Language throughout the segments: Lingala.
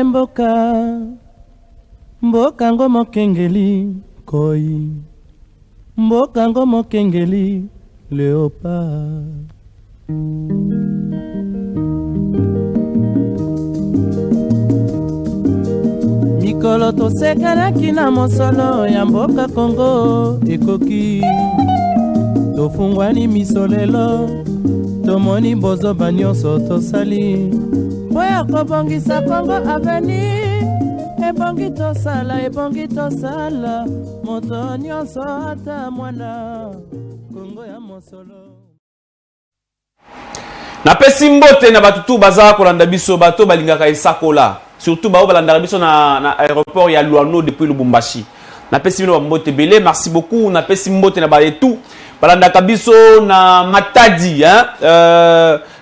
mboka mboka ngo mokengeli koi mboka ngo mokengeli léopard. Mikolo tosekanaki na mosolo ya mboka Kongo ekoki tofungwani misolelo tomoni bozoba nyonso tosali boya kobongisa Kongo aveni ebongi tosala moto nyonso ata mwana Kongo ya mosolo. Napesi mbote na batutu baza kolanda biso bato balingaka esakola surtout bao balanda biso na aéroport ya Luano depuis Lubumbashi. Napesi bino mbote belé, merci beaucoup. Napesi mbote na baletu balanda kabiso na Matadi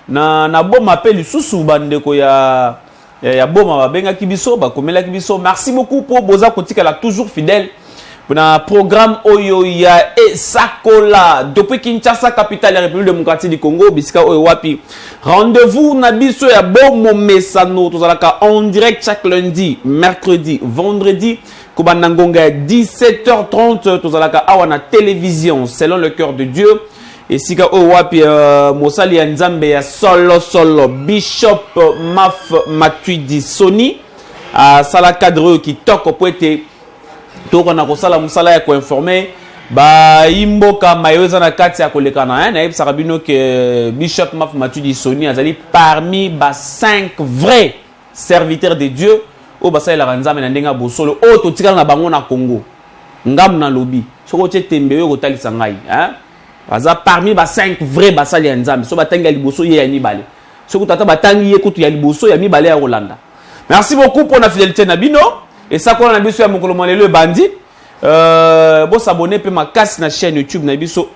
na boma appel susu bandeko ya boma babenga kibiso bakomela kibiso. Merci beaucoup pour boza kotikala toujours fidèle pour un programme Oyo ya Esakola depuis Kinshasa, capitale de la République démocratique du Congo. Bisika Oyo wapi. Rendez-vous na biso ya Bomo Mesano tozalaka en direct chaque lundi, mercredi, vendredi. Kubanangonga 17h30 tozalaka awa na télévision selon le cœur de Dieu. Et sika Oyo wapi Mosali ya Nzambe ya solo Bishop Maf Matuidi Sony à sala cadre qui toko poete toko na kosala musala ya ko informer ba imboka mayoza na kati ya kolekana na yebisa bino que Bishop Maf Matuidi Sony azali parmi ba 5 vrais serviteurs de Dieu o basala la nzambe na ndenga bosolo o to tikala na bango na Congo ngam na lobi soko che tembe yo kotalisa ngai baza parmi ba 5 vrais basali ya nzambe so batanga liboso ye ya mibale soko tata batangi ye kutu ya liboso ya mibale ya Rolanda. Merci beaucoup pour la fidélité na bino. Et ça, qu'on a vu sur mon le bandit, bon s'abonner pour ma casse na chaîne YouTube na biso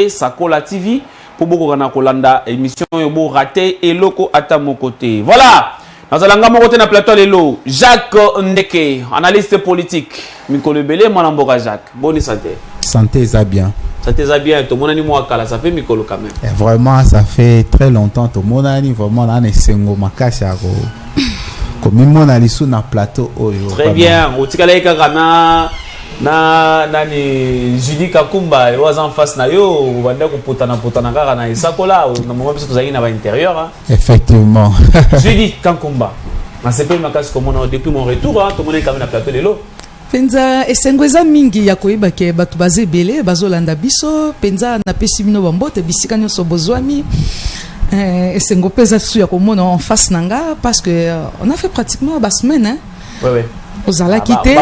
Sakola TV pour beaucoup na kolanda émission yo raté et loko ata mon côté. Voilà. Dans alanga mon côté na plateau lelo Jacques Ndeke, analyste politique. Mikolo Belé mon mboka Jacques. Bonne santé. Santé ça bien. Santé ça bien. Tout mon ani moi kala ça fait Mikolo quand même. Et vraiment ça fait très longtemps tout mon ani vraiment là ne sengo makasi ako. Comme mona lisu na plateau oyo. Très bien. Otikala ekaka na ni Julie Kakumba was en face na yo banda ko potana kaka na Esakola na moment biso tozali na ba intérieur. Effectivement. Julie Kakumba. Na sepe makasi comme on depuis mon retour tout le monde est quand même na plateau lelo. Penza esengweza mingi ya koyeba ke batu baze belé bazolanda biso penza na pesi bino bambote bisika nyonso bozwami. Et c'est un peu en face nanga parce que on a fait pratiquement la semaine hein. Ouais. Aux ala quitté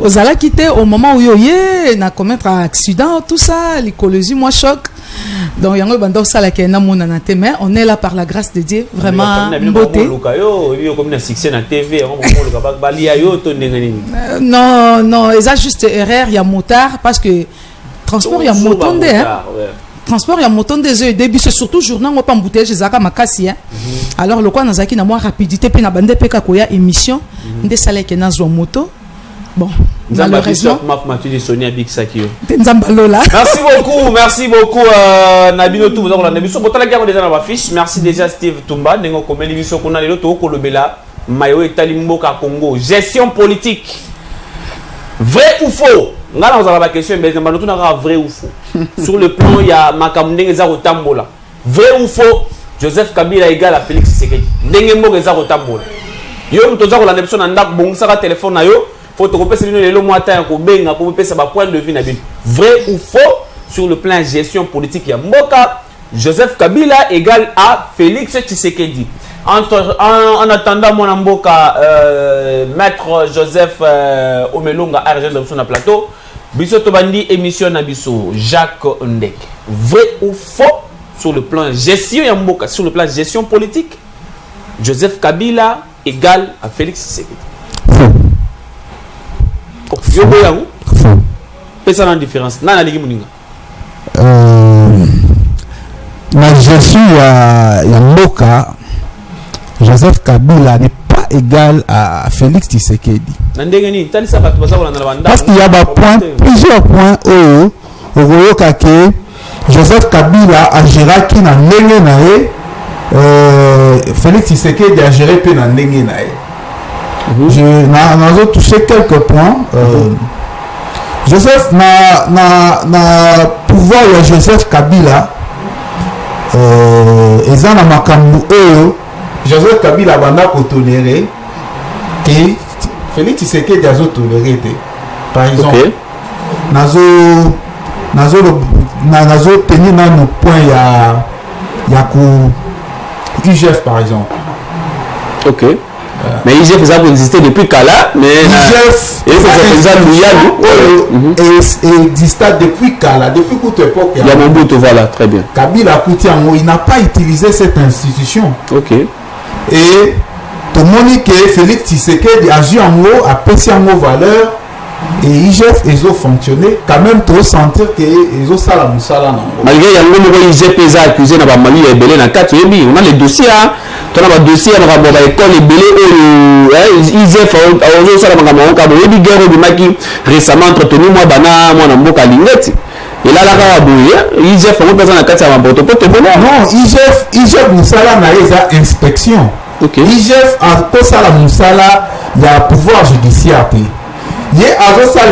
aux ala quitté au moment où yoye na commettre un accident tout ça l'écologie moi choc donc yango bando ça la kena mona na te mais on est là par la grâce de Dieu vraiment beauté comme succès na TV non ils a juste erreur il y a motard parce que transport il y a moton de hein. Transport il y a moton des yeux début c'est surtout journal on pas embouteillage zaka makasi hein. Alors le quoi nazaki na moi rapidité pe na bande pe koya émission ndé sala ke na zo moto bon malheureusement merci beaucoup Nabino tout vous avez l'émission botala ki déjà na ba fiche merci déjà Steve Tumba nengo comme l'émission qu'on a le to ko lobela mayo etali mboka Congo gestion politique vrai ou faux. Nga na ozala ba question mais na tout na vrai ou faux. Sur le plan il y a makamndenge za kotambola. Vrai ou faux? Joseph Kabila égal à Félix Tshisekedi. Ndenge mboka za kotambola. Yo mtoza ko la ndebiso na ndak bongisa ka téléphone na yo, faut to kopesa lino lelo mwata ya ko benga ko pesa ba point de vue na bin. Vrai ou faux sur le plan gestion politique ya mboka? Joseph Kabila égal à Félix Tshisekedi. En attendant mon amboka maître Joseph Omelonga argent sur le plateau biso to bandi émission na biso Jacques Ndeke vrai ou faux sur le plan gestion ya mboka sur le plan gestion politique Joseph Kabila égal à Félix Tshisekedi yo boya ou pesa na différence na ligi muninga la gestion ya mboka Joseph Kabila n'est pas égal à Félix Tshisekedi. Parce qu'il y a plusieurs points où Joseph Kabila a géré qui n'a pas Félix Tshisekedi a géré peu na ndenge na ye. Je touché quelques points. Joseph na pouvoir ya Joseph Kabila eza na makambo oyo Joseph Kabila banda ko tolérer que Félix Tshisekedi azo tolérer te. Par exemple, nazo tenir na no point ya ku IGF par exemple. OK. Mais IGF ça existait depuis Kala, mais IGF existait depuis Kala, depuis toute époque. Il y a mon bout, voilà, très bien. Kabila Koutiango, il n'a pas utilisé cette institution. OK. Et tout le monde que Félix Tshisekedi a joué en haut, a passé en haut valeur, et IGF ils ont fonctionné quand même trop sentir que ils ont ça la musala. Malgré IGF ils ont accusé na ba Mali et Belé na 4 on a les dossiers on a des dossiers on a ba école et Belé IGF on ça la mangamo ka bo yebi guerre de maki récemment entretenu moi bana moi na mboka lingeti et là la boye IGF on peut na 4 ya maboto pote bon non IGF musala na eza inspection. OK. IGF a tout ça la musala il y a pouvoir judiciaire. Il y a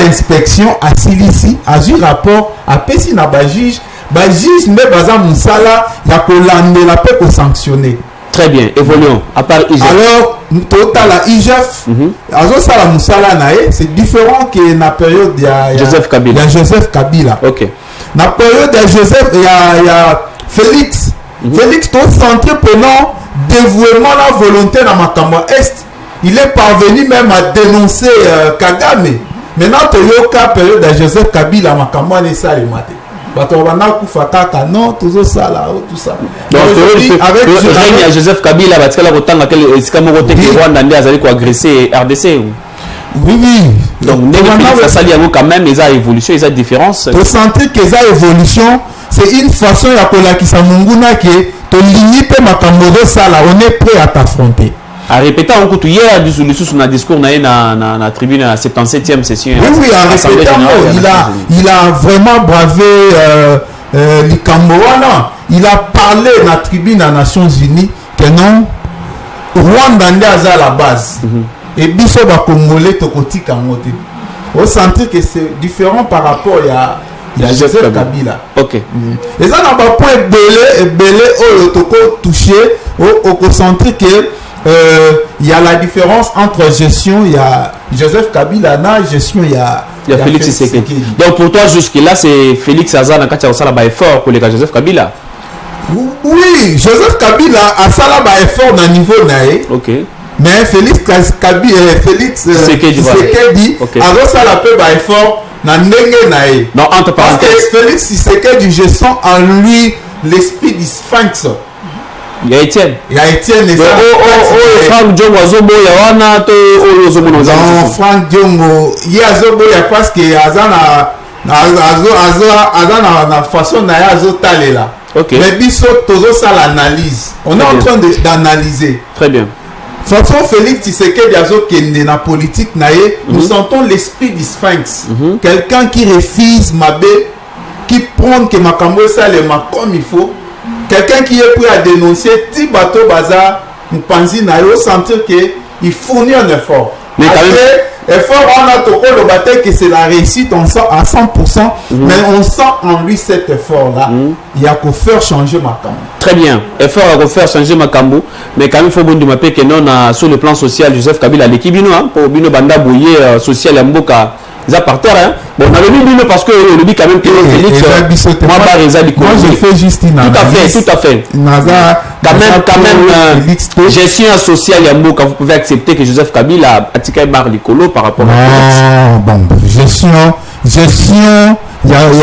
l'inspection à Silici, à un rapport, à Pessi na ba juge mais baza musala ya ko lande la peut ko sanctionner. Très bien, évoluons. À part IGF. Alors total à IGF, azo sala musala nae, c'est différent que na période ya Joseph Kabila. Joseph Kabila. OK. Na période de Joseph il y a Félix. Félix tout centré pendant dévouement la volonté na makamba est. Il est parvenu même à dénoncer Kagame. Maintenant, tu as cas période de Joseph Kabila, Makamwa et ça, les matés. Non, tout ça là, tout ça. Donc, avec Joseph Kabila, parce que là, autant que Rwanda a agressé RDC. Oui. Donc, ça y a quand même, ils ont évolution, ils ont différence. Pour sentir qu'ils ont évolution, c'est une façon de qui s'amunguna qui te limite Makamwa ça là, on est prêt à t'affronter. À répéter en coup hier du sur un discours na tribune à 77e session. Oui, à répéter il a vraiment bravé les Cambodgiens. Il a parlé na tribune à Nations Unies que non Rwanda est à la base. Et biso ba congolais tokoti kangote. On sentit que c'est différent par rapport à Joseph Kabila. OK. Et ça n'a pas point belé au toko touché au sentir que il y a la différence entre gestion, il y a Joseph Kabila, gestion, il y a Félix Tshisekedi. Donc pour toi, jusque-là, c'est Félix Azana qui a fait un effort pour les cas Joseph Kabila. Oui, Joseph Kabila a fait un effort dans le niveau naïe. OK. Mais Félix Tshisekedi a fait un effort dans le niveau naïe. Non, entre parenthèses. Parce que Félix Tshisekedi, je sens en lui l'esprit du sphinx. Il y a Étienne. Et ça. Franck Diongo Azobo Yawana to Oyozobo non Franck Diongo il Azobo ya parce que azana na façon na azo talela. OK. Mais biso tozo ça l'analyse. On est en train d'analyser. Très bien. Façon Félix Tshisekedi azo kende na politique naé, nous sentons l'esprit du sphinx. Quelqu'un qui refuse Mabé, qui prend que makambo ça le comme il faut. Quelqu'un qui est prêt à dénoncer petit bateau bazar, nous pensons sentir qu'il fournit un effort. Mais après, effort on a tout le bataille que c'est la réussite, on sent à 100%, mais on sent en lui cet effort-là. Il y a qu'à faire changer Makambo. Très bien, effort à faire changer Makambo, mais quand même il faut bon dire que non sur le plan social, Joseph Kabila l'équipe pour Bino Banda Bouye social à Mboka. Par terre, hein. Bon, on avait mis parce que le dit quand même que Félix moi je fais juste une analyse. Tout à fait. Quand même gestion sociale Yambo, quand vous pouvez accepter que Joseph Kabila a tiré barre l'écolo par rapport à bon, gestion sociale Yambo,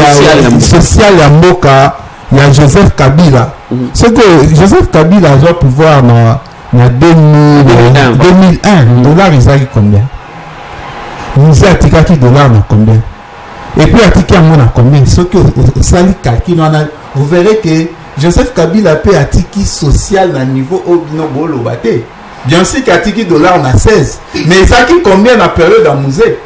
il y a Joseph Kabila. C'est que Joseph Kabila doit pouvoir dans 2001 dollars ils arrivent combien? Nous avons attaqué $, combien? Et puis attaqué à mon combien? Ce que vous verrez que Joseph Kabila peut attaquer social à niveau au bino bate. Bien sûr qu'attaquer $, on a 16. Mais ça qui combien la période dans le musée?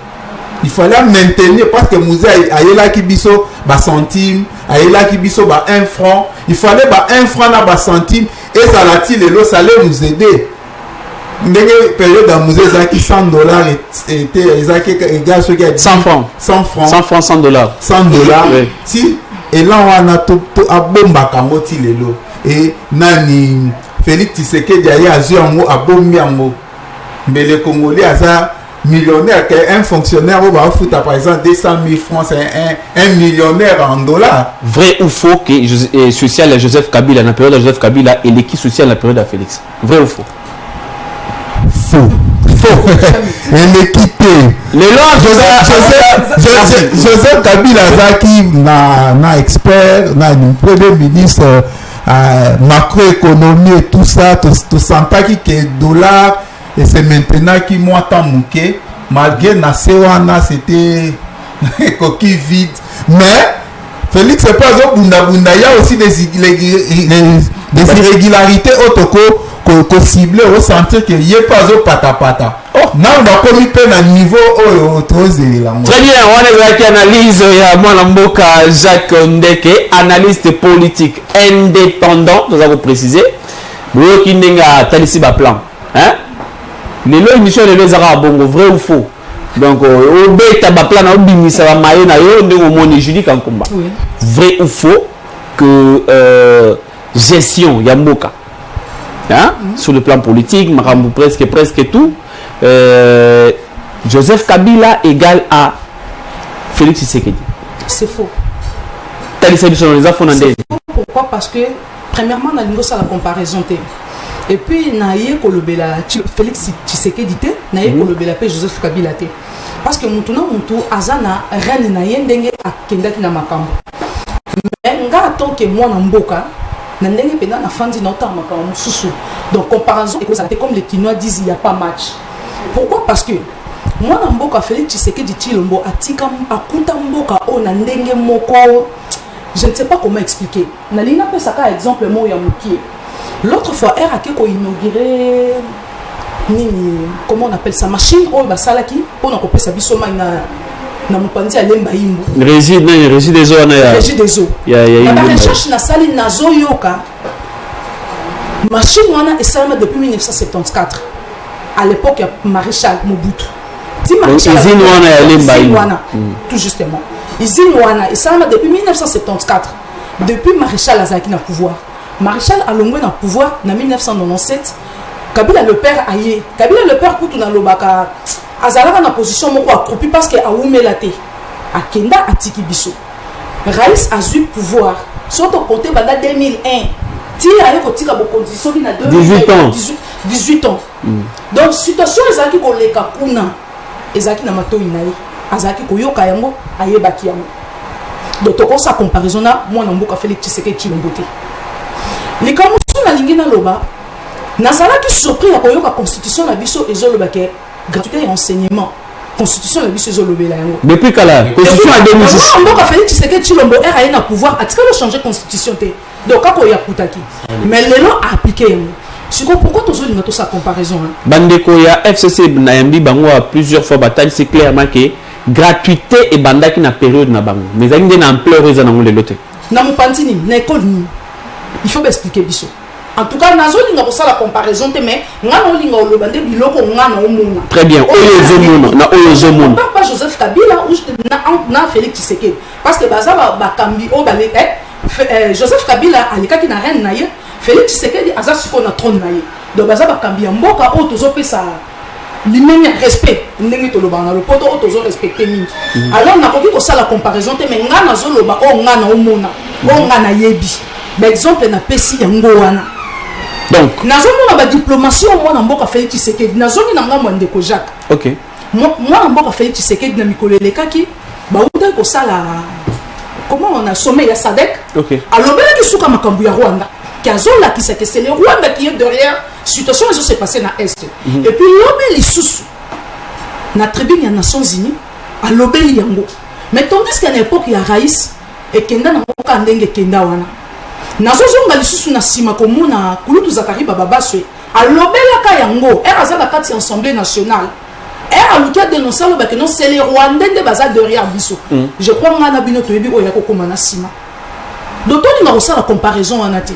Il fallait maintenir parce que le musée a là qui biso ba centime, a là qui biso ba 1 franc. Il fallait ba 1 franc na ba centime Et ça l'a-t-il, ça allait nous aider. Ndenge période à musée zaki $100 était zaki égal ce qui a 100 francs 100 francs 100 francs $100 oui. Si et là on a tout à bomba kamoti lelo et nani Félix Tshisekedi a azu yango a bombi yango mais les Congolais asa millionnaire qu'un fonctionnaire au bas fout par exemple 200 000 francs c'est un millionnaire en dollars. Vrai ou faux que social Joseph Kabila dans la période de Joseph Kabila et l'équipe sociale dans la période de Félix? Vrai ou faux? Faux. Et l'équité. Joseph Kabila Zaki na expert, na premier ministre macroéconomie et tout ça, tout senta qui est dollar et c'est maintenant qui moi tant mouké malgré na sewana c'était coquille vide mais Félix c'est pas au bunda il y a aussi des irrégularités autoco qu'on cible au sentir qu'il n'y a pas au pata. Oh, non, on a commis peine à niveau trop zélé. Très bien, on est avec analyse Mwanamboka Jacques Ndeke, analyste politique indépendant, nous avons précisé. Vous qui n'avez pas ici bas plan. Hein? Les lois émissions de l'Ezara Bongo, vrai ou faux? Donc, au bêta bas plan, au bimi, ça va mailler, na yo, on est au monde juridique en combat. Vrai ou faux que gestion Yamboka? Hein? Sur le plan politique, presque tout. Joseph Kabila égale à Félix Tshisekedi. C'est faux. C'est faux. Pourquoi? Parce que, premièrement, on a la comparaison. Et puis, on a Félix Tshisekedi, on a Joseph Kabila. Parce que maintenant, on a Azana, Reine Nayendenge, à Kendaki na Makambo. Mais, en tant que moi, Namboka, donc comparaison comme les Kinois disent il n'y a pas match. Pourquoi? Parce que moi Namboka Félix Tshisekedi Tshilombo atika akuta mboka ona ndenge moko je ne sais pas comment expliquer. Nalina pe saka exemple mo ya mukie. L'autre fois R a ko inauguré comment on appelle ça machine o basalaki pour na kopesa biso mai na mopanzi ya lemba yimbo régie des eaux régie des eaux la recherche na sali nazo yoka machine wana esalama depuis 1974 à l'époque ya maréchal Mobutu ti maréchal usine wana ya lemba yimbo tout justement usine wana esalama depuis 1974 depuis maréchal azaki na pouvoir maréchal alongwe na pouvoir na 1997 Kabila le père aye Kabila le père kutu na lobaka azalaka na position moko accroupi parce que aumela te akenda atiki biso Raïs a eu pouvoir surtout compté banda 2001 ti aye kotika bo condition na 18 ans donc situation ezaki koleka kuna ezaki na matoi na ye azaki koyoka yango ayebaki yango donc to sa comparaison na mwana mboka Félix Tshisekedi Tshilombo te likambo na lingi na loba nazalaki surpris ya koyoka constitution na biso ezoloba ke gratuité et enseignement constitution la biso ezolobela yango depuis kala constitution en 2006 mboka Félix Tshisekedi Tshilombo RAE na pouvoir atika le changer constitution te donc kako ya kutaki mais lelo a appliqué yango siko pourquoi tozolinga to sa comparaison bandeko ya FCC na yambi bango a plusieurs fois bataille c'est clairement que gratuité et bandaki na période na bango mais ainda na ampleur eza na ngole lote na mopantini na école ni il faut expliquer biso. En tout cas, nazo linga ko sala comparaison te mais ngana linga oloba nde biloko ngana omona. Très bien. Oyo zomona. Pas Joseph Kabila ou na Félix Tshisekedi parce que baza ba kambi o balé Joseph Kabila alikaki na reine na ye Félix Tshisekedi aza siko na trône na ye. Donc baza ba kambi mboka o tozo pesa limenya respect ndenge to loba na le poto o tozo respecter mingi. Alors na koki ko sala comparaison te mais ngana zo loba o ngana omona o ngana yebi. Par exemple na pesi yango wana. Donc nazomona ba diplomatie au mwana mboka Félix Tshisekedi nazongi na ngambo ndeko Jacques. OK. Mwana mboka Félix Tshisekedi na mikolo lekaki ba uta ko sala comment on a sommet ya SADC. OK. Alobela ki suka makambu ya Rwanda. Kazola ki c'est le Rwanda qui est derrière situation qui s'est passée na est. Et puis lobeli lisusu na tribune ya Nations Unies alobeli yango. Mais tandis qu'à l'époque ya Raïs et kenda na mboka ndenge kenda wana. Nazozonga lisusu na sima komona kulutu Zakari babaswe alobelaka yango azala kati assemblée nationale alukia dénoncer le que non c'est les Rwandais de baza derrière biso. Je crois ngana bino toyebi oya kokoma na sima. D'autant ni na la comparaison anati.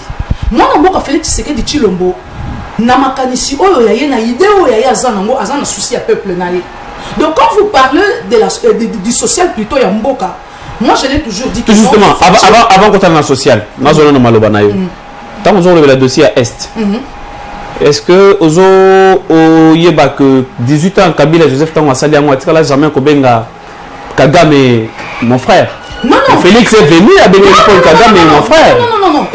moi na mboka Félix Tshisekedi Tshilombo na makanisi oyo ya ye na idée oyo ya ye azanango azana souci ya peuple na ye. Donc quand vous parlez du social plutôt ya mboka, moi je l'ai toujours dit que justement avant qu'on t'aille dans social, moi je n'ai maloba na yo. Tant vous avez le dossier à Est. Est-ce que ozo yeba que 18 ans Kabila Joseph Tango asali yango atika la jamais kobenga Kagame mon frère? Non. Félix est venu à bénir Paul Kagame mon frère. Non.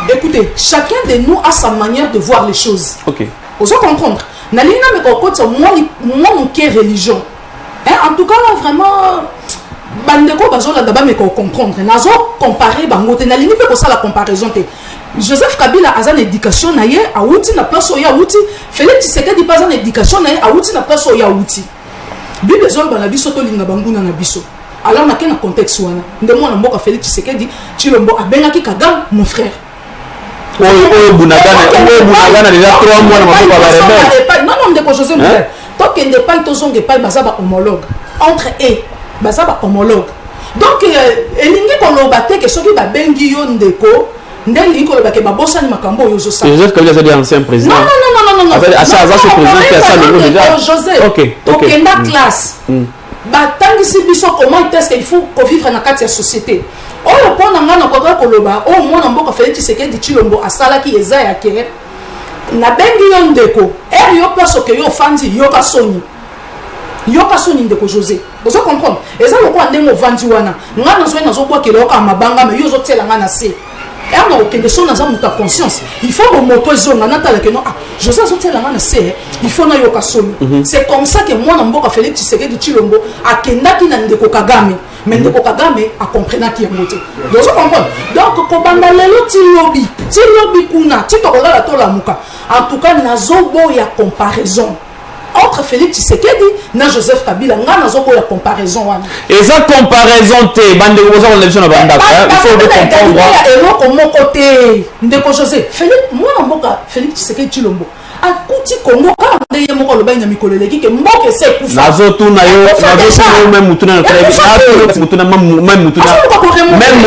Écoutez, chacun de nous a sa manière de voir les choses. Ok. Vous comprendre. Nalina me kokota moi mon cœur religion. En tout cas là vraiment bandeko bazola d'abord me comprendre. Nazo comparer bangote nalini pe ko ça la comparaison te. Joseph Kabila a une éducation na ye a outi na place oya outi. Félix Tshisekedi pas une éducation na ye a outi na place oya outi. Bi besoin bana biso to linga banguna na biso. Alors na quel contexte wana ndemo na mboka Félix Tshisekedi Tshilombo abengaki Kagame mon frère. Bunagana déjà 3 mois na maboko ba rebelle. Non ndeko Joseph Mbele. Donc il n'est pas tozonge pas bazaba homologue. Entre eux bazaba homologue. Donc elingi koloba te ke soki ba bengi yo ndeko ndeli koloba ke babosani makambo yo zo sa. Joseph Kabila c'est l'ancien président. Non. Ça c'est président qui a ça le déjà. Joseph. OK. Classe. Batangisi biso comment est-ce qu'il faut vivre na kati ya société. Oyo pona ngana kwa koloba o mwana mboka Félix Tshisekedi Tshilombo asalaki eza ya ke na bengi yo ndeko yo perso ke yo fandi yo ka soni ndeko José. Vous comprenez? Eza lokwa ndemo vandi wana ngana zo na zo kwa ke loka mabanga me yo zo tela ngana se. On a aucune chose dans ta conscience. Il faut que moto zone natala que non José zo tela ngana se il faut na yo ka soni. C'est comme ça que moi na mboka Félix Tshisekedi Tshilombo akendaki na ndeko Kagame. Mais ndeko Kagame a compris qui est monté. Donc vous comprenez? Donc kobanda lelo tilobi kuna titokola la tola muka. En tout cas nazobo ya comparaison entre Félix Tshisekedi na Joseph Kabila nga nazobo ya comparaison wana. Et ça comparaison te bande koza on l'émission na banda. Il faut le comprendre. Et non comme côté ndeko José Félix moi mboka Félix Tshisekedi Tshilombo akuti Congo ka ndeye moko loba nya mikoleleki ke mboke se kufa nazotuna yo même mutuna na tele mutuna même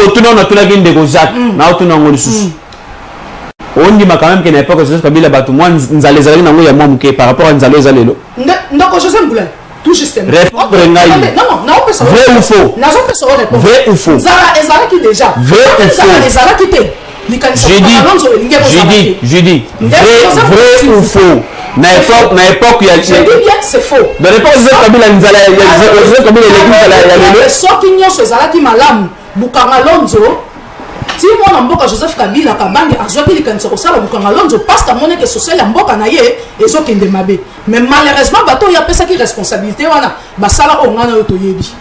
mutuna na tuna ginde ko Jacques na otuna ngoli susu on dit quand même que n'est pas que Joseph Kabila batu moi nzale zali na ngo ya moi muke par rapport à nzale zalelo ndoko Joseph Mbula tout justement non vrai ou faux vrai ou faux ezala qui déjà vrai ou faux ezala qui te je dis vrai ou faux na époque il y a je dis bien c'est faux dans l'époque Joseph Kabila nzala Joseph Kabila il soki nyonso ezalaki malamu bukanga lonzo ti mwana mboka Joseph Kabila kabange azwaki likanisa kosala bukanga lonzo parce que mona ke social ya mboka na ye ezokende mabe mais malheureusement bato ya pesa ki responsabilité wana basala ongana yo toyebi.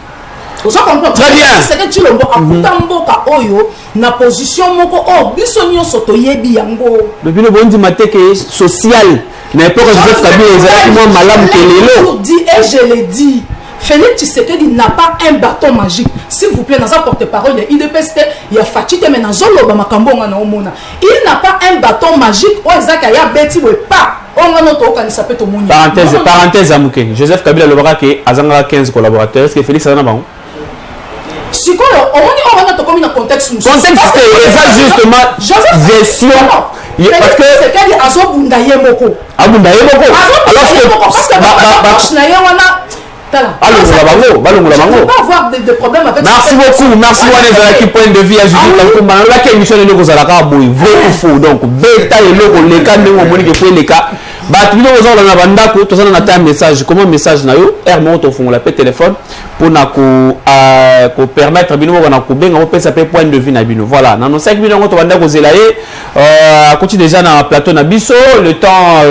Très bien. C'est que Tshilombo akuta mboka oyo na position moko biso nyonso toyebi yango. Depuis le bon mateke social na époque Joseph Kabila ezalaki mo malamu kelelo. Et je l'ai dit, Félix Tshisekedi n'a pas un bâton magique. S'il vous plaît, dans sa porte-parole, il y a IDPST, il y a Fatite, mais dans Zolo, il n'a pas un bâton magique. Parenthèse, Amouké. Joseph Kabila le bras qui a 15 collaborateurs. Est-ce que Félix en a bon? Si quoi, on a un contexte. Contexte, c'est justement gestion. Parce que c'est qu'il a Azobundaye Moko. Abundaye Moko. Alors merci beaucoup, merci beaucoup. Point de vue à Judith. La émission est vrai ou faux. Donc, bêta et logo, les cas, nous avons dit les cas. Nous avons un message. Comment message na yo? Monte au fond, la téléphone pour nous permettre de nous point de vue na bino. Voilà, dans nos 5 minutes, on va nous zelaye. Continue déjà dans le plateau na biso. Le temps.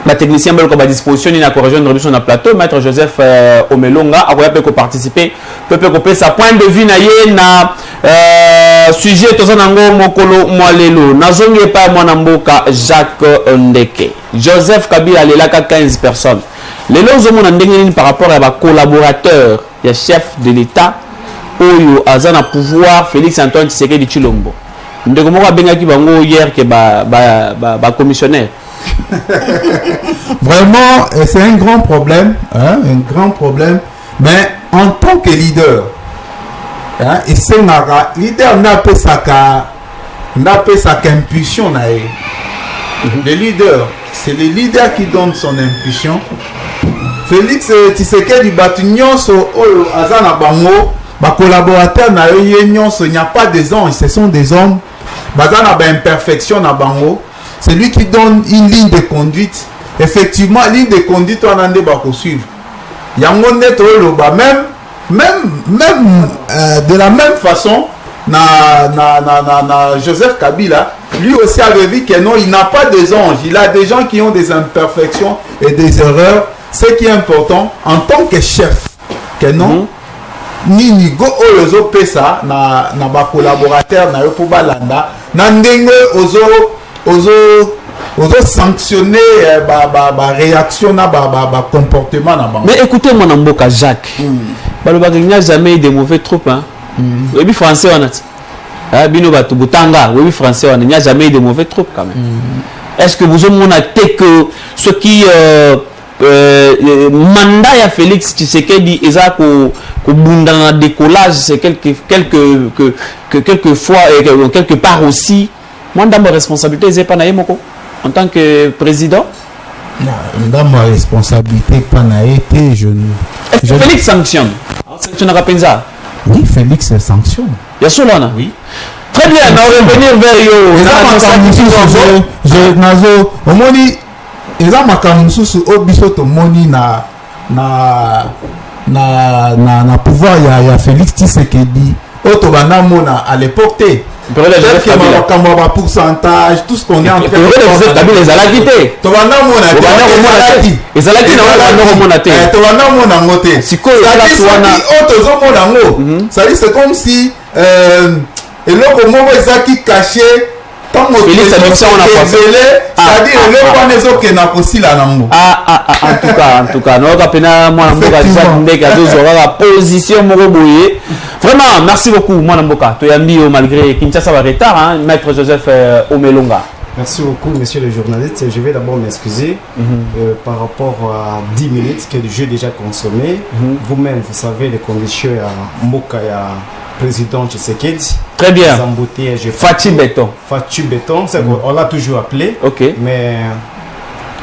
La technicien à disposition il a rejoindre sur le plateau maître Joseph Omelonga a pu participer peut sa point de vue na sujet tozanango mokolo mwalelo nazongi pa mwana mboka Jacques Ndeke Joseph Kabila lelaka 15 personnes lelo zomona ndenge par rapport à ba collaborateur ya chef de l'état oyo azana pouvoir Félix Antoine Tshisekedi Tshilombo ndeko moko bengaki bango hier que ba commissionnaire. Vraiment, c'est un grand problème, hein, un grand problème. Mais en tant que leader, et c'est un leader n'a pas ça n'a pas sa impulsion. Le leader, c'est le leader qui donne son impulsion. Félix Tshisekedi Batunyonso Azana Bango, ba collaborateur il n'y a pas des anges, ce sont des hommes. Bazana ba imperfection na Bango, c'est lui qui donne une ligne de conduite. Effectivement, ligne de conduite on a des ba suivre. Yango net même de la même façon na Joseph Kabila, lui aussi avait vu que non, il n'a pas des anges, il a des gens qui ont des imperfections et des erreurs. Ce qui est important en tant que chef, que non, ni go ozo pesa na ba collaborateur na yo pour balanda, na ndenge ozo sanctionner ba réaction na ba comportement na ba. Mais écoutez mon amboka Jacques. Baloba qu'il n'y a jamais eu de mauvais troupes hein. Oui français on a. Bino batu butanga, oui français on n'y a jamais eu de mauvais troupes quand même. Est-ce que vous avez noté que ce qui mandat ya Félix Tshisekedi eza ko bunda na décollage c'est quelques fois et quelque part aussi moi dans ma responsabilité c'est pas na yemoko en tant que président dans ma responsabilité pas na été je Félix sanctionne Penza oui Félix sanctionne ya solana oui très bien on va revenir vers yo je nazo omoni eza makambo susu obiso tomoni na pouvoir ya Félix Tshisekedi oto bana mona à l'époque té makambo ba pourcentage tout ce qu'on est en train de Kabila ezalaki té to bana mona ezalaki na mona té to bana mona ngote sikoyo wana oto zo mona ngo ça dit c'est comme si eloko moko ezaki caché. Félix Abimsa on a passé c'est-à-dire le point que na kosila nango en tout cas no kapena mwana mboka Jacques Ndeka zozora position moko boye vraiment merci beaucoup mwana mboka to yambi malgré Kinshasa va retard hein maître Joseph Omelonga. Merci beaucoup, monsieur le journaliste. Je vais d'abord m'excuser par rapport à 10 minutes que j'ai déjà consommé. Vous-même, vous savez les conditions à Mboka président Tshisekedi. Très bien. Fachi Béton. Fachi Béton, on l'a toujours appelé. Ok. Mais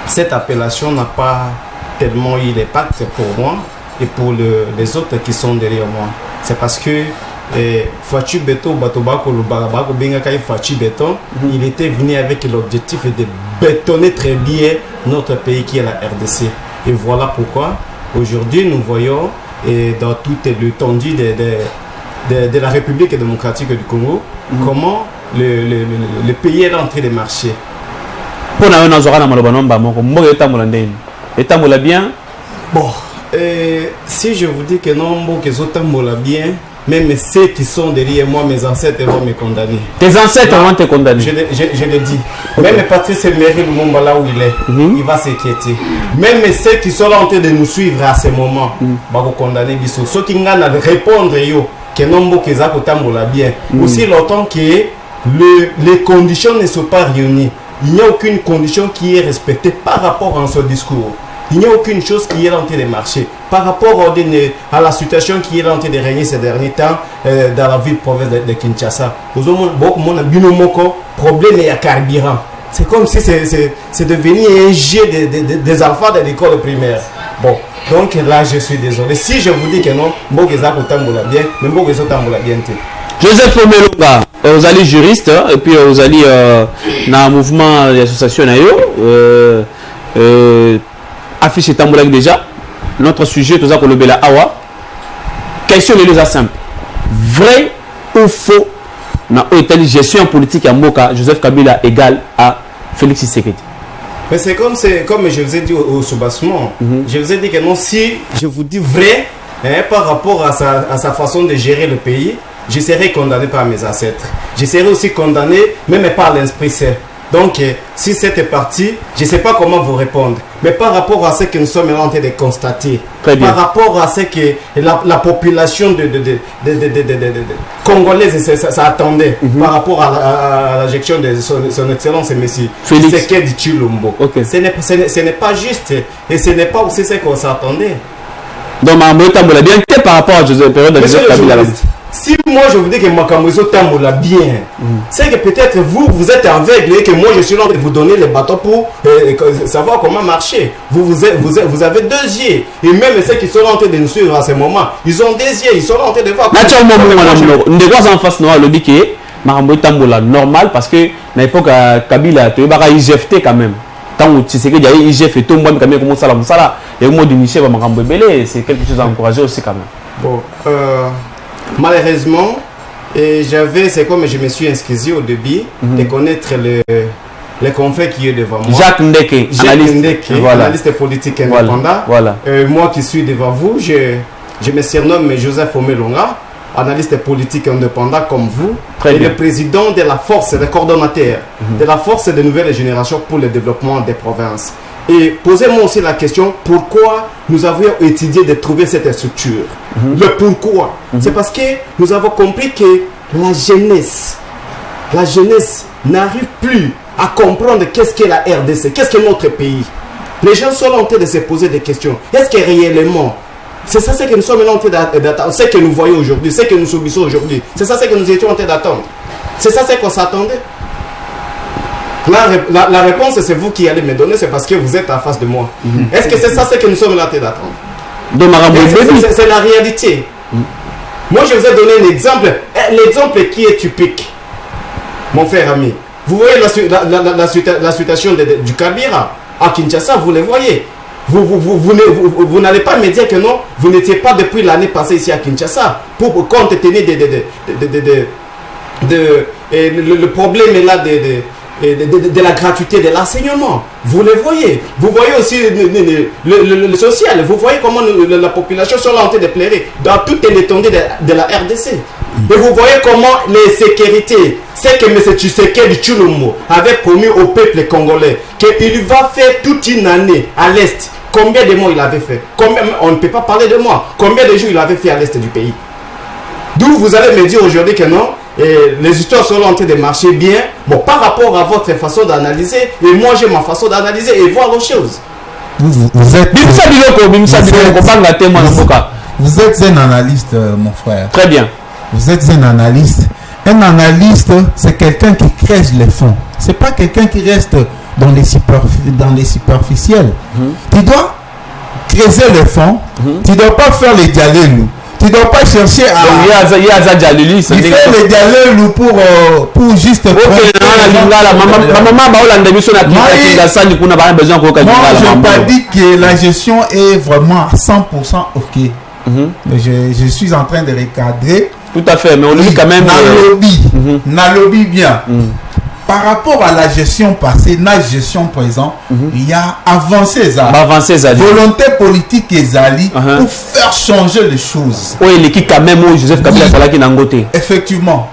cette appellation n'a pas tellement eu d'impact pour moi et pour les autres qui sont derrière moi. C'est parce que Fachi Béton, Fachi Béton, il était venu avec l'objectif de bétonner très bien notre pays qui est la RDC. Et voilà pourquoi aujourd'hui nous voyons dans toute l'étendue de la République démocratique du Congo, comment le pays est en train de marcher. Bon, si je vous dis que non, bien, même ceux qui sont derrière moi, mes ancêtres vont me condamner. Tes ancêtres vont te condamner. Je le dis. Même Patrice Emery Lumumba, là où il est, il va s'inquiéter. Même ceux qui sont là en train de nous suivre à ce moment, vont condamner. Ceux qui ont répondre, que non, que ça bien. Aussi longtemps que les conditions ne sont pas réunies, il n'y a aucune condition qui est respectée par rapport à ce discours. Il n'y a aucune chose qui est en train de marcher par rapport à la situation qui est en train de régner ces derniers temps dans la ville province de Kinshasa. Problème est à carburant. C'est comme si c'est devenu un jet des enfants de l'école primaire. Bon, donc là je suis désolé. Si je vous dis que non, bien, mais bien. Joseph Omelonga, vous allez juriste et puis vous allez dans un mouvement d'association affiché Tamboulak déjà. Notre sujet, tout ça, qu'on le bela awa. Question les simple. Vrai ou faux, dans la gestion politique à Moka, Joseph Kabila égale à Félix Tshisekedi. Mais c'est comme je vous ai dit au soubassement. Je vous ai dit que non, si je vous dis vrai, par rapport à sa façon de gérer le pays, je serai condamné par mes ancêtres. Je serai aussi condamné, même par l'Esprit Saint. Donc, si c'était parti, je ne sais pas comment vous répondre. Mais par rapport à ce que nous sommes en train de constater, par rapport à ce que la population de congolaise ça attendait, par rapport à la gestion de son excellence M. Tshisekedi Tshilombo, ce n'est pas juste et ce n'est pas aussi ce qu'on s'attendait. Donc, par rapport à Joseph Kabila. si moi je vous dis que Makamozo Tambola bien, c'est que peut-être vous êtes aveugle et que moi je suis là de vous donner les bâtons pour savoir comment marcher. Vous avez 2 yeux. Et même ceux qui sont en train de nous suivre à ce moment, ils ont 2 yeux, ils sont en train de voir. Normal parce que à l'époque Kabila, tu as IGFT quand même. Tant que tu sais qu'il y a IGF et tout le monde comme ça, et au mot du Michel, c'est quelque chose à encourager aussi quand même. Bon, malheureusement, c'est comme je me suis inscrit au début de connaître les confrères qui est devant moi. Jacques Ndeke, analyste politique indépendant. Voilà. Moi qui suis devant vous, je me surnomme Joseph Omelonga, analyste politique indépendant comme vous, et le président de la force, le coordonnateur de la force des nouvelles générations pour le développement des provinces. Et posez-moi aussi la question, pourquoi nous avions étudié de trouver cette structure? Le pourquoi? C'est parce que nous avons compris que la jeunesse n'arrive plus à comprendre qu'est-ce qu'est la RDC, qu'est-ce que notre pays. Les gens sont en train de se poser des questions. Est-ce que réellement, c'est ça ce que nous sommes en train d'attendre, ce que nous voyons aujourd'hui, ce que nous subissons aujourd'hui, c'est ça ce que nous étions en train d'attendre? C'est ça ce qu'on s'attendait? La réponse, c'est vous qui allez me donner, c'est parce que vous êtes en face de moi. Est-ce que c'est ça ce que nous sommes en train d'attendre? C'est la réalité. Moi, je vous ai donné un exemple. L'exemple qui est typique, mon frère ami. Vous voyez la situation du Kabila à Kinshasa, vous le voyez. Vous n'allez pas me dire que non, vous n'étiez pas depuis l'année passée ici à Kinshasa pour compte tenu le problème est là de la gratuité de l'enseignement. Vous le voyez. Vous voyez aussi le social. Vous voyez comment la population sont en train de pleurer dans toute l'étendue de la RDC. Et vous voyez comment les sécurités, c'est que M. Tshisekedi Tshilombo avait promis au peuple congolais qu'il va faire toute une année à l'Est. Combien de mois il avait fait? On ne peut pas parler de mois. Combien de jours il avait fait à l'Est du pays? D'où vous allez me dire aujourd'hui que non, les histoires sont en train de marcher bien, bon, par rapport à votre façon d'analyser, et moi j'ai ma façon d'analyser et voir les choses. Vous êtes un analyste, mon frère. Très bien. Vous êtes un analyste. Un analyste, c'est quelqu'un qui creuse les fonds. C'est pas quelqu'un qui reste dans les superficiels. Tu dois creuser les fonds. Tu dois pas faire les dialogues. Tu ne dois pas chercher à... Il y a il fait les dialogues pour juste... Moi, je n'ai pas dit que la gestion est vraiment à 100% OK. Je suis en train de recadrer. Tout à fait, mais on dit quand même... N'a lobby bien. Par rapport à la gestion passée, la gestion présente, il y a avancé volonté politique et zali pour faire changer les choses. Oui, l'équipe quand même, Joseph Kabila qui n'a ngoté. Effectivement.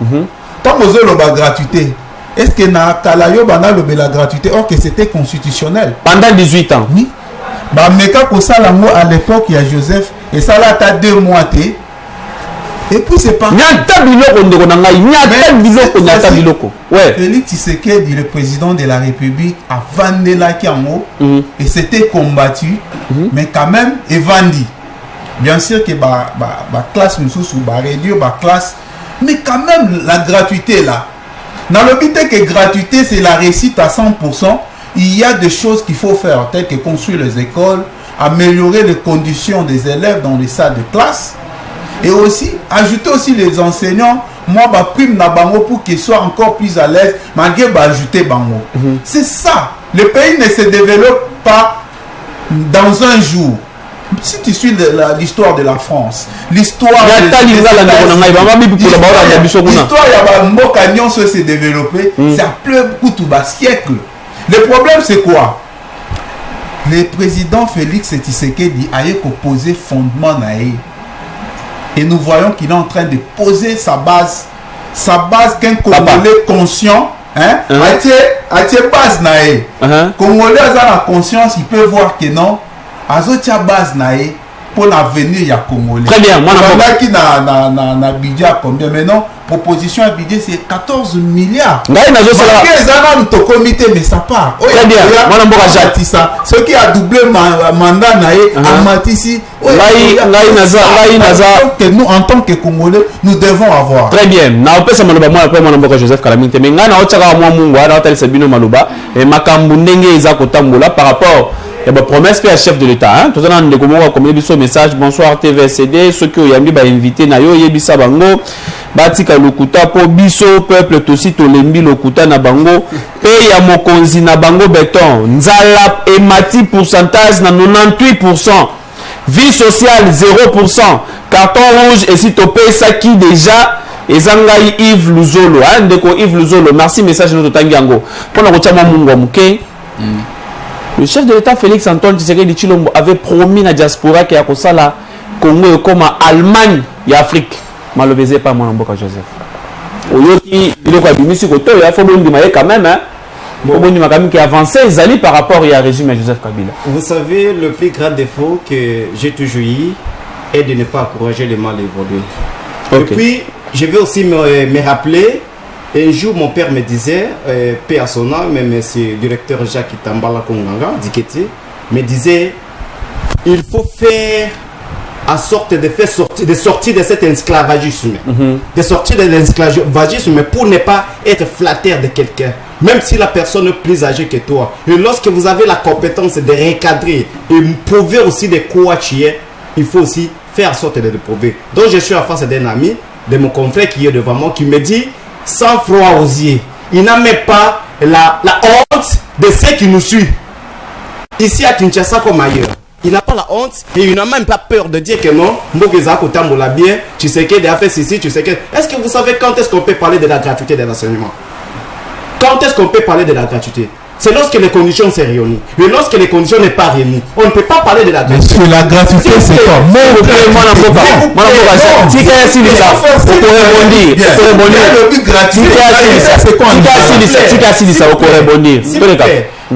Tant que vous avez la gratuité, est-ce que na Kalayo bana la gratuité or que c'était constitutionnel pendant 18 ans? Oui. Bah mais quand ça à l'époque il y a Joseph et ça là t'as 2 mois t'es. Et puis c'est pas... Félix Tshisekedi, le président de la République, a vendu la Kiamo et c'était combattu, mais quand même, il vendit. Bien sûr que la classe réduire la classe, mais quand même la gratuité là. Dans le but que gratuité c'est la réussite à 100%, il y a des choses qu'il faut faire, telles que construire les écoles, améliorer les conditions des élèves dans les salles de classe. Et aussi, ajouter aussi les enseignants, moi, prime na bango pour qu'ils soient encore plus à l'aise, malgré ajouter bango. C'est ça. Le pays ne se développe pas dans un jour. Si tu suis l'histoire de la France, l'histoire de l'histoire s'est développée, ça pleut beaucoup tout bas siècle. Le problème, c'est quoi? Le président Félix Tshisekedi a posé fondement naïf. Et nous voyons qu'il est en train de poser sa base qu'un Congolais conscient, base naé. Congolais a la conscience, il peut voir que non, azotia base naé, pour l'avenir il y a Congolais. Très bien, moi qui na budget à combien maintenant proposition à budget c'est 14 milliards. Ngai na zo sala. Au comité mais ça part. Très bien, moi na mboka Jacques. Ce qui a doublé mandat naé à Matisi. Que nous en tant que Congolais nous devons avoir. Très bien. Na opesa maloba moi après moi na mboka Joseph Kalaminte mais nga na otaka moi mungu ana otali sabino maloba et makambu ndenge eza kotambola par rapport et bah promesse que chef de l'état hein tout ça on ndeko comme biso message bonsoir TVCD ceux qui ont ba invité na yo yebisa bango batika lokuta po biso peuple tosi tolembi lokuta na bango pe ya mokonzi na bango beton nzala emati pourcentage na 98%, vie sociale 0%, carton rouge et si topé ça qui déjà ezangai Yves Luzolo hein ndeko Yves Luzolo merci message notre tangiango pona ko chama mungu muke. Le chef de l'État Félix Antoine Tshisekedi Tshilombo avait promis la diaspora qu'il y a la Congo comme Allemagne et Afrique. Malheureusement pas mon amboka Joseph. Oyoki il est bimisi koto il faut bon dire quand même hein. Bon bon dire quand même qui avancé Zali par rapport au régime de Joseph Kabila. Vous savez le plus grand défaut que j'ai toujours eu est de ne pas encourager les mal évoluer. Okay. Et puis je vais aussi me rappeler. Un jour, mon père me disait, paix à son âme, même c'est directeur Jacques Tambala Konganga, Diketi, me disait, il faut faire en sorte de faire sortir de cet esclavagisme, de sortir de l'esclavagisme pour ne pas être flatteur de quelqu'un, même si la personne est plus âgée que toi. Et lorsque vous avez la compétence de recadrer et prouver aussi de quoi tu es, il faut aussi faire en sorte de le prouver. Donc je suis en face d'un ami, de mon confrère qui est devant moi, qui me dit, sans froid aux yeux, il n'a même pas la honte de ceux qui nous suivent. Ici à Kinshasa comme ailleurs. Il n'a pas la honte et il n'a même pas peur de dire que non, Mbogeza Kotambola bien, tu sais qu'il a fait ceci, tu sais que. Est-ce que vous savez quand est-ce qu'on peut parler de la gratuité de l'enseignement? Quand est-ce qu'on peut parler de la gratuité? C'est lorsque les conditions sont réunies. Mais lorsque les conditions n'est pas réunies, on ne peut pas parler de la gratuité. Monsieur, la gratuité, c'est quoi?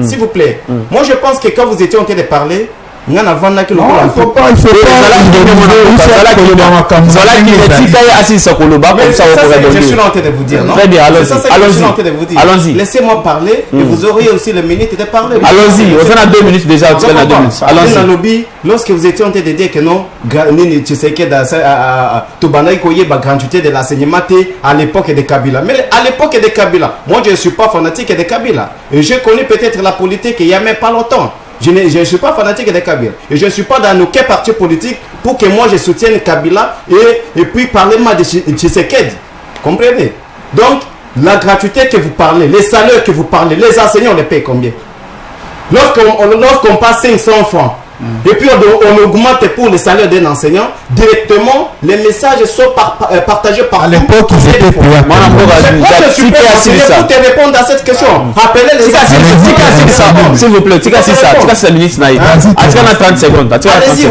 S'il vous plaît. Moi, je pense que quand vous étiez en train de parler, il faut pas je suis en train de vous dire, non? Très bien, allons-y. Laissez-moi parler et vous aurez aussi le minute de parler. Allons-y, on a 2 minutes déjà. Allons-y. Lorsque vous étiez en train de dire que non, tu sais que gratuité de l'enseignement à l'époque de Kabila. Mais à l'époque de Kabila, moi je ne suis pas fanatique de Kabila. Et j'ai connu peut-être la politique il n'y a même pas longtemps. Je ne suis pas fanatique de Kabila. Et je ne suis pas dans aucun parti politique pour que moi je soutienne Kabila et puis parler mal de Tshisekedi. Comprenez? Donc, la gratuité que vous parlez, les salaires que vous parlez, les enseignants les payent combien? Lorsqu'on passe 500 francs, et puis on augmente pour le salaire d'un enseignant, directement, les messages sont partagés par. À l'époque, ils étaient payés. Moi, je suis prêt pour te répondre à cette question. Rappelez les s'il vous plaît, c'est la ministre Naïd. Attends 30 secondes. Allez-y,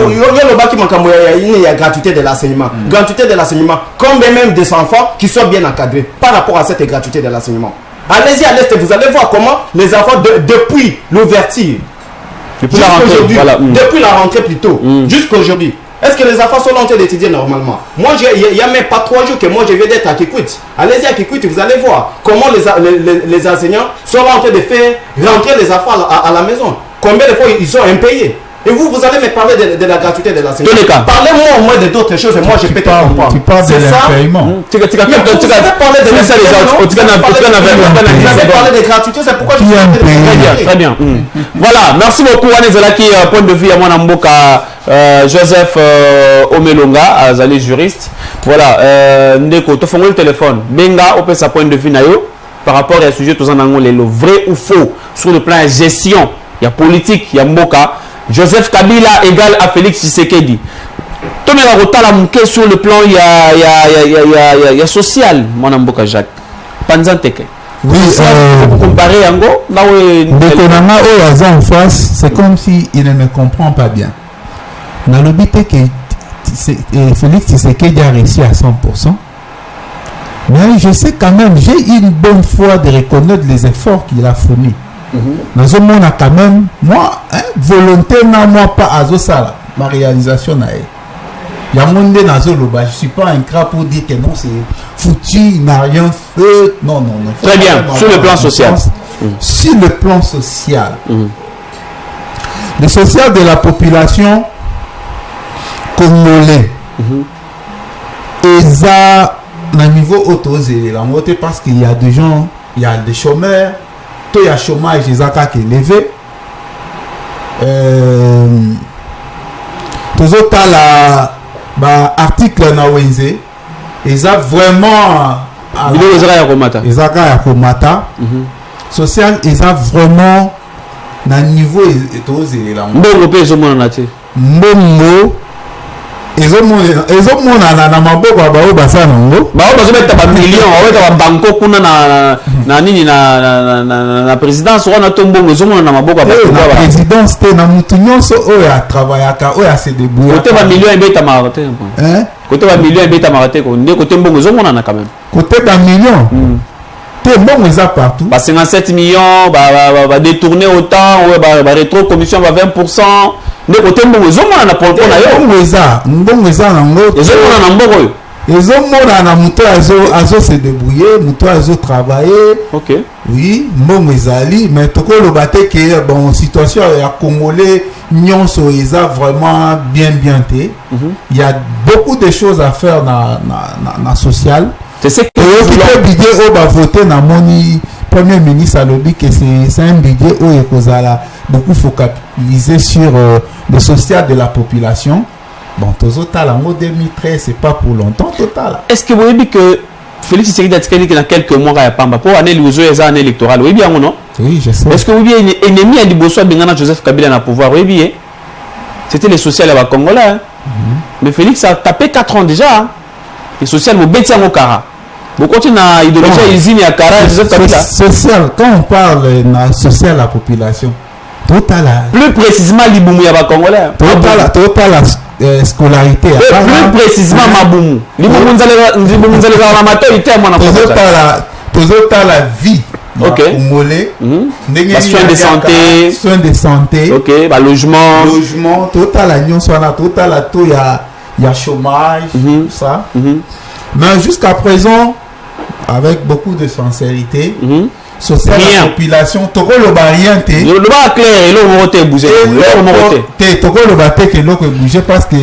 il y a gratuité de l'enseignement. Gratuité de l'enseignement. Combien même des enfants qui sont bien encadrés par rapport à cette gratuité de l'enseignement? Allez-y à l'Est, vous allez voir comment les enfants, depuis l'ouverture, depuis la rentrée plutôt, jusqu'à aujourd'hui, est-ce que les enfants sont en train d'étudier normalement? Moi, il n'y a même pas 3 jours que moi je viens d'être à Kikwit. Allez-y à Kikwit, vous allez voir comment les enseignants sont en train de faire rentrer les enfants à la maison. Combien de fois ils sont impayés? Et vous allez me parler de la gratuité de l'enseignement. Parlez-moi au moins de d'autres choses et moi je peux te comprendre. Tu parles de l'impayement. Vous allez parler de gratuité, c'est pourquoi je suis très bien. Voilà, merci beaucoup. Anezalaki point de vue à mon amboka Joseph Omelonga, azali juriste. Voilà, ndeko to fongol téléphone. Benga opé sa point de vue na yo par rapport à sujet tous en angolais, le vrai ou faux sur le plan gestion, il y a politique, il y a mboka. Joseph Kabila égale à Félix Tshisekedi. Tout le monde a sur le plan il y a social, mon amboka Jacques. Panzanteke. Oui, comparer Yango, là où en face, c'est comme si il ne me comprend pas bien. Dans le but que Félix Tshisekedi a réussi à 100%. Mais je sais quand même, j'ai une bonne foi de reconnaître les efforts qu'il a fournis. Dans ce monde, quand même, moi, volontairement, moi, pas à Zosala. ma réalisation il y a monde dans Zoloba. Je suis pas un crat pour dire que non, c'est foutu, il n'a rien fait. Non. Très bien, sur le plan social. Sur le plan social. Le social de la population congolais. Et ça, à niveau autorisé, la montée parce qu'il y a des gens, il y a des chômeurs, tout il y a chômage, ils ont qu'à élevé. Tous autres, article na Wenze, ils ont vraiment. Ils ont social, ils ont vraiment na niveau autorisé la montée. Mbongo. ezomona na maboko ya bao basa nango bao bazobeta ba million aweta ba banko kuna na nini na présidence wana tombongo ezomona na maboko ya bato ba présidence te na mutu nyonso oyo a travaillaka oyo a se débrouiller côté ba million ebeta marate côté ba million ebeta marate ko ndé côté mbongo ezomona na quand même côté ba million te mbongo eza partout ba 57 millions ba détourner autant ou ba rétro commission ba 20%. Mais côté mbongo ezomona na polpo na yo mbongo eza nango ezomona na mbongo yo ezomona na muto azo se débrouiller muto azo travailler. OK oui mbongo ezali mais tokoloba te que bon situation ya congolais nyonso eza vraiment bien te. Il y a beaucoup de choses à faire na social. C'est ce que le budget au va voter na moni premier ministre a lobby que c'est un budget où il faut beaucoup focaliser sur le social de la population. Bon, total en 2013, c'est pas pour longtemps total. Est-ce que vous avez dit que Félix Tshisekedi a dit dans quelques mois à Pamba pour année année électorale, oui bien ou non? Oui, je sais. Est-ce que vous avez dit ennemi à Liboso Bengana Joseph Kabila na pouvoir, oui bien? C'était les sociaux à Congolais. Hein? Mais Félix a tapé 4 ans déjà. Hein? Les sociaux au Betia Mokara. Vous continuez à idéologie Izini à Kara Joseph Kabila. Social, quand on parle de social à la population, total. Plus précisément Liboumou à Congolais. Total la scolarité. Plus précisément Maboumou. Liboumou nous allons avoir la maturité à mon enfant. Total la vie. OK. Congolais. Soins de santé. OK. Logement. Total la nion soit là. Total la tout il y a chômage. Tout ça. Mais jusqu'à présent, avec beaucoup de sincérité, social la population, toko le barien te. Le bas clair et l'eau moté bouger. Te toko le baté que l'eau peut bouger parce que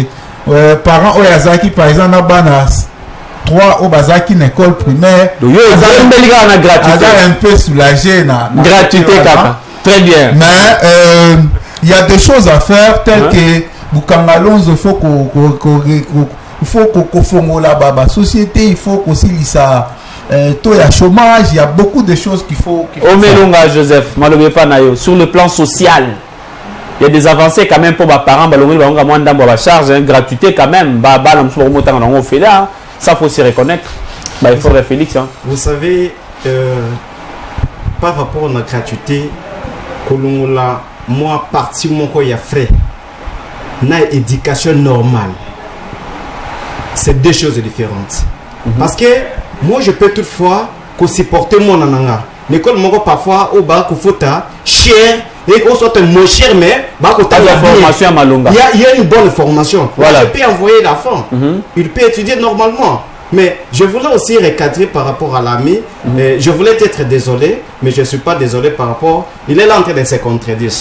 parents oyazaki par exemple na banas 3 au bazaki une école primaire. Un peu soulagé na gratuité kaka. Très bien. Mais il y a des choses à faire telles que Bukangalonzo il faut qu'on fonde la société, il faut qu'aussi ça taux à chômage, il y a beaucoup de choses qu'il faut Omelunga Joseph, malobé pas nayo sur le plan social. Il y a des avancées quand même pour les parents, charge, gratuité quand même, ça faut s'y reconnaître. Il faudrait Félix. Hein. Vous savez, par rapport à la gratuité, moi, parti mon il y a frais, na éducation normale. C'est deux choses différentes. Parce que moi, je peux toutefois supporter mon ananga. L'école, moi, parfois, au bas, au fota, cher, et qu'on soit moins cher, mais la formation à Malonga. Il y a une bonne formation. Voilà. Je peux envoyer l'enfant. Il peut étudier normalement. Mais je voulais aussi recadrer par rapport à l'ami. Je voulais être désolé, mais je ne suis pas désolé par rapport. Il est là en train de se contredire.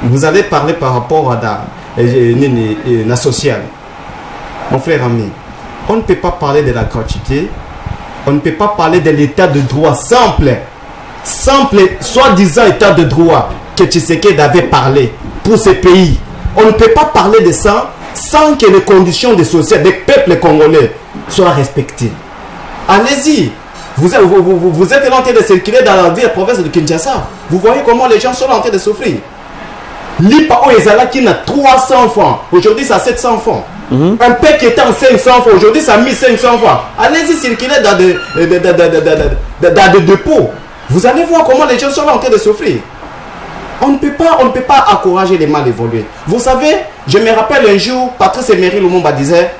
Vous allez parler par rapport à la sociale. Mon frère ami. On ne peut pas parler de la gratuité, on ne peut pas parler de l'état de droit simple, soi-disant état de droit que Tshisekedi avait parlé pour ce pays. On ne peut pas parler de ça sans que les conditions de société des peuples congolais soient respectées. Allez-y, vous êtes en train de circuler dans la ville province de Kinshasa. Vous voyez comment les gens sont en train de souffrir. L'IPA Ezala qui a 300 francs, aujourd'hui ça a 700 francs. Un père qui était en 500 francs, aujourd'hui ça a 1500 francs. Allez-y circuler dans des dépôts. Vous allez voir comment les gens sont en train de souffrir. On ne peut pas encourager les mal évoluer. Vous savez, je me rappelle un jour, Patrice Emery Lumumba disait,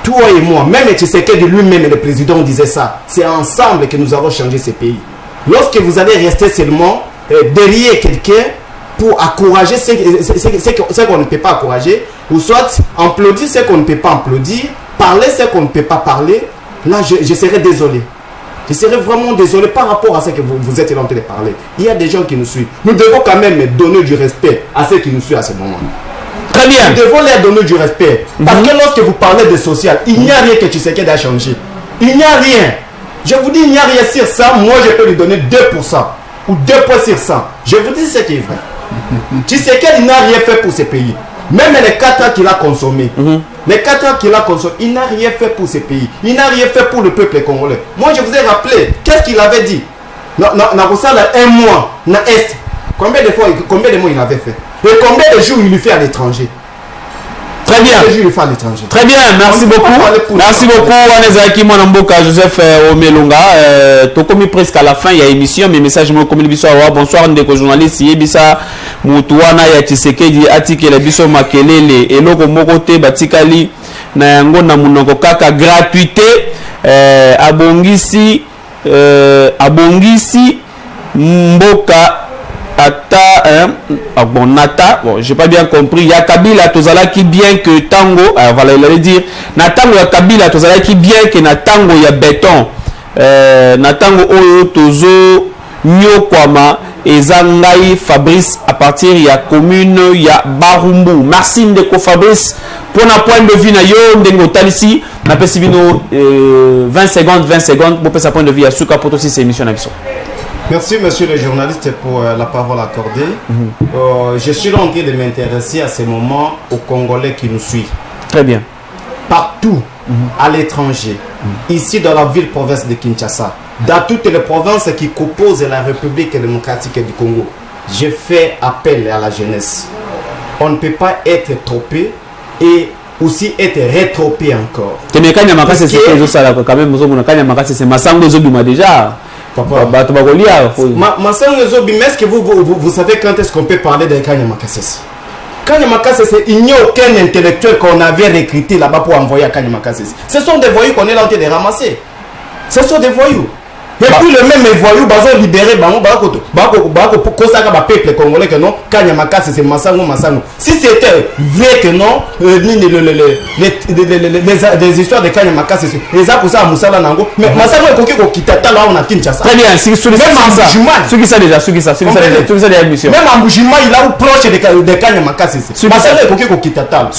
toi et moi, même Tshisekedi lui-même, le président, disait ça. C'est ensemble que nous allons changer ce pays. Lorsque vous allez rester seulement derrière quelqu'un, pour encourager ce qu'on ne peut pas encourager, ou soit applaudir ce qu'on ne peut pas applaudir, parler ce qu'on ne peut pas parler, là je serais désolé. Je serais vraiment désolé par rapport à ce que vous êtes en train de parler. Il y a des gens qui nous suivent. Nous devons quand même donner du respect à ceux qui nous suivent à ce moment. Très bien. Nous devons leur donner du respect. Parce que lorsque vous parlez de social, il n'y a rien que Tshisekedi a changé. Il n'y a rien. Je vous dis, il n'y a rien sur ça. Moi, je peux lui donner 2% ou 2 points sur 100. Je vous dis ce qui est vrai. Tshisekedi n'a rien fait pour ce pays. Même les 4 ans qu'il a consommé, les 4 ans qu'il a consommé, il n'a rien fait pour ce pays. Il n'a rien fait pour le peuple congolais. Moi, je vous ai rappelé, qu'est-ce qu'il avait dit? Un mois, na Est. Combien de mois il avait fait? Et combien de jours il lui fait à l'étranger? Très bien. Très bien, merci beaucoup. Merci beaucoup, Anezaki Mwanamboka, Joseph Omelunga. Tokomi presque à la fin, il y a émission, mais message moi comme biso awa. Bonsoir ndeko journaliste, yebisa mutuana ya Tshisekedi atikela biso makelele eloko moko te batikali na yango na munoko kaka gratuité abongisi mboka ata bon nata bon j'ai pas bien compris ya Kabila tozala qui bien que tango voilà il allait dire na tango ya Kabila tozala qui bien que na tango ya béton na tango oyo tozo nyokwama ezangai Fabrice à partir ya commune ya Barumbu. Merci ndeko Fabrice pour na point de vue na yo ndengo talisi na pesi bino 20 secondes pour pesa point de vue ya suka pour aussi ces émissions na biso. Merci, monsieur le journaliste, pour la parole accordée. Je suis en train de m'intéresser à ce moment aux Congolais qui nous suivent. Très bien. Partout, à l'étranger, ici dans la ville-province de Kinshasa, dans toutes les provinces qui composent la République démocratique du Congo, je fais appel à la jeunesse. On ne peut pas être trompé et aussi être rétropé encore. Est-ce que vous savez quand est-ce qu'on peut parler de Kanya Makasese? Kanya Makasese, il n'y a aucun intellectuel qu'on avait recruté là-bas pour envoyer à Kanya Makasese. Ce sont des voyous qu'on est là en train de ramasser. Ce sont des voyous. Et puis le même voyou, ils ont libéré le peuple congolais que non, Kanya Makasese, Massango. Si c'était vrai que non, les histoires de Kanya Makasese, les a pour ça à Moussala Nango, mais Massango est coquille qui t'attend là on a Kinshasa. Très bien, même en Boujima, il a proche de Kanya Makasese. Massango est coquille qui t'attend.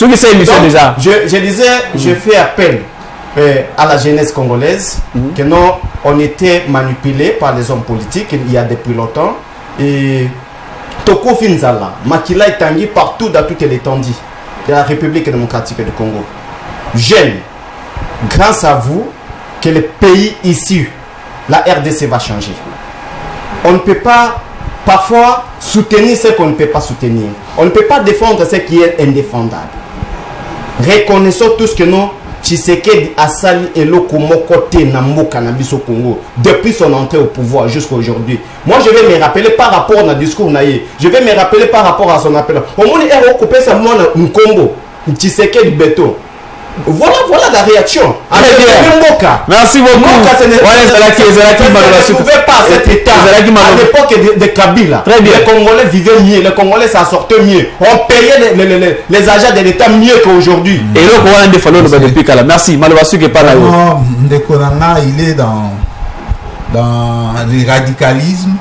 déjà. Je disais, je fais appel à la jeunesse congolaise que non, on était manipulé par les hommes politiques il y a depuis longtemps et Toko Finzala, Makila et Tanguy partout dans toute l'étendue de la République démocratique du Congo. Jeunes, grâce à vous que le pays issu, la RDC va changer. On ne peut pas parfois soutenir ce qu'on ne peut pas soutenir. On ne peut pas défendre ce qui est indéfendable. Reconnaissons tous que non, Tshisekedi a sali eloko mokote na mboka na biso Congo depuis son entrée au pouvoir jusqu'à aujourd'hui. Moi je vais me rappeler par rapport à discours naïe. Je vais me rappeler par rapport à son appel. Au moins il a coupé sa main un combo. Tshisekedi béton. Voilà la réaction. Merci beaucoup. Ne pouvait pas cet état à l'époque de Kabila. Très bien. Les Congolais vivaient mieux, les Congolais s'en sortaient mieux. On payait les agents de l'État mieux qu'aujourd'hui. Et là, on a depuis Kala. Merci. Malheureusement, que pas là. Il est dans le radicalisme.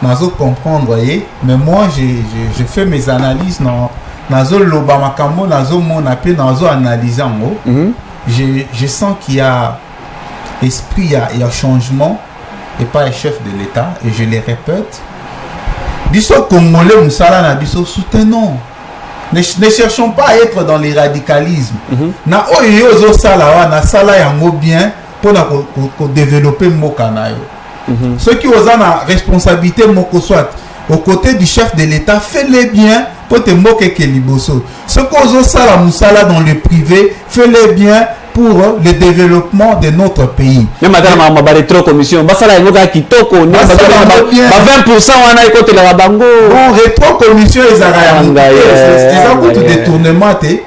Nous comprendre, voyez. Mais moi, je fais mes analyses dans nazo loba makambo nazo mona pe nazo analyser ngo je sens qu'il y a esprit il y a changement et pas un chef de l'État et je le répète biso congolais musala na biso soutenons ne cherchons pas à être dans les radicalismes na oyo zo sala wa na sala yango bien pour ko développer mboka na yo ceux qui ont la responsabilité moko soit aux côtés du chef de l'État faites-les bien pour te moquer que liboso. Ce qu'on a ça la moussala dans le privé, fais-le bien pour le développement de notre pays. Mais madame ma rétro commission, basala ngoka kitoko, ni 20% wana ikote la bango. Bon rétro commission ezaka ya beaucoup de détournement te.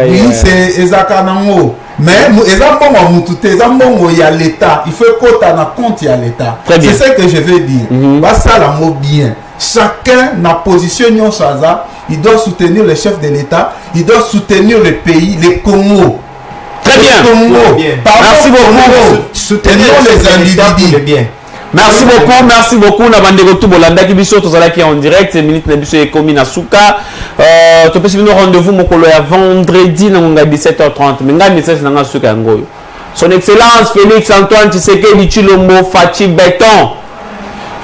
Oui, c'est ezaka nango. Mais ezambongo mutute, ezambongo ya l'État, il faut kota na compte ya l'État. C'est ce que je veux dire. Basala ngo bien. chacun na position Nyosaza, il doit soutenir le chef de l'État, il doit soutenir le pays, le Congo. Très bien. Merci beaucoup. Soutenir les individus. Merci beaucoup. Na bande retour bolanda ki biso tozala ki en direct, minute na biso ekomi na suka. To pesi bino rendez-vous mokolo ya vendredi na ngonga 17h30. Menga message na nga suka ngoyo. Son Excellence Félix Antoine Tshisekedi Tshilombo Fachi Béton.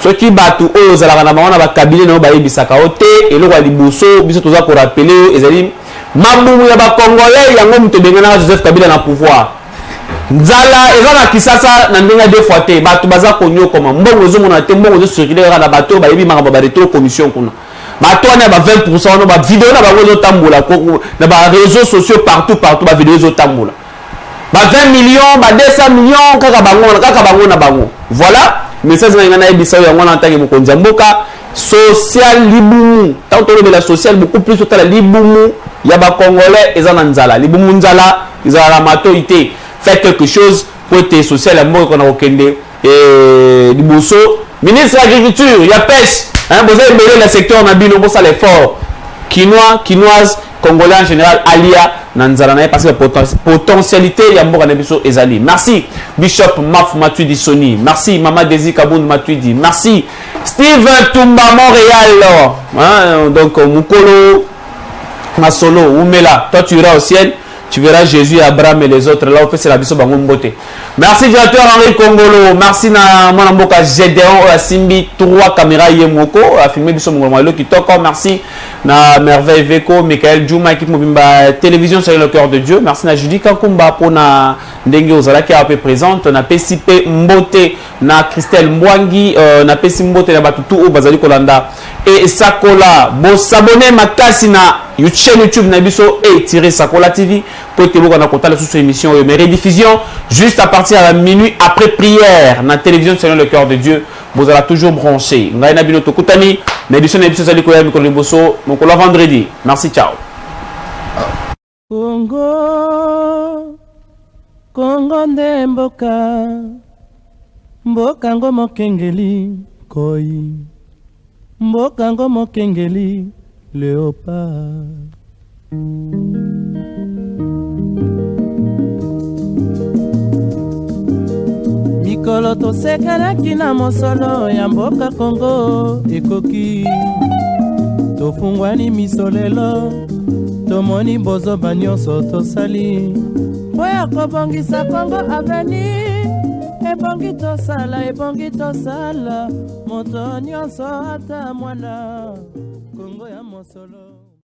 Soki batu oyo zalaka na bango na ba cabinet na ba yebisaka ote eloko ya liboso biso toza ko rappeler ezali mabumu ya ba congolais yango muto bengana Joseph Kabila na pouvoir. Nzala eza na kisasa na ndenge deux fois te batu baza konyo koma mbongo zo mona te mbongo zo circuler na bato ba yebi makamba ba reto commission kuna. Bato na ba 20% no ba vidéo na ba zo tambola na ba réseaux sociaux partout ba vidéo zo tambola. Ba 20 millions, ba 200 millions kaka bango na bango. Voilà. Message na ngana ebisa yo ngona ntangi mokonzi mboka social libumu tant on la social beaucoup plus total la libumu ya ba congolais ezana nzala libumu nzala ezala la matoité fait quelque chose pour être social ya mboka na okende liboso ministre de l'agriculture ya pêche hein vous avez belé le secteur na bino pour ça l'effort quinoise congolais en général alia nanzala na parce que potentialité ya mboka na biso ezali. Merci Bishop Maf Matuidi Sony, merci Mama Desi Kabund Matuidi, merci Steve Tumba Montréal hein? Donc Mukolo Masolo Oumela, toi tu iras au ciel, tu verras Jésus, Abraham et les autres là au fait c'est la biso bango mbote. Merci directeur Henri Congolo, merci na mwana mboka Gédéon Asimbi 3 caméras yemoko a filmé biso ngolo kitoko, merci na Merveille Veko, Michael Djouma équipe mobimba télévision sur le cœur de Dieu, merci na Judy Kankumba pour na ndenge ozala ki a peu présente na PCP Mbote na Christelle Mwangi na PCP Mbote na batutu o bazali kolanda et Sakola bo s'abonner makasi na YouTube na biso et tirer Sakola TV pour que vous connaissez sous émission mais rediffusion juste à partir à minuit après prière na télévision selon le cœur de Dieu vous allez toujours brancher ngai na bino tokutani na édition na biso zali ko ya mikolo liboso mokolo vendredi merci ciao Kongo nde mboka ngo mokengeli koi mboka ngo mokengeli léopard mikolo tosekelaki na mosolo ya mboka Kongo ekoki tofungwani misolelo tomoni bozoba nyonso tosali po ya kobongisa Kongo aveni ebongi tosala moto nyonso ata mwana Kongo ya mosolo.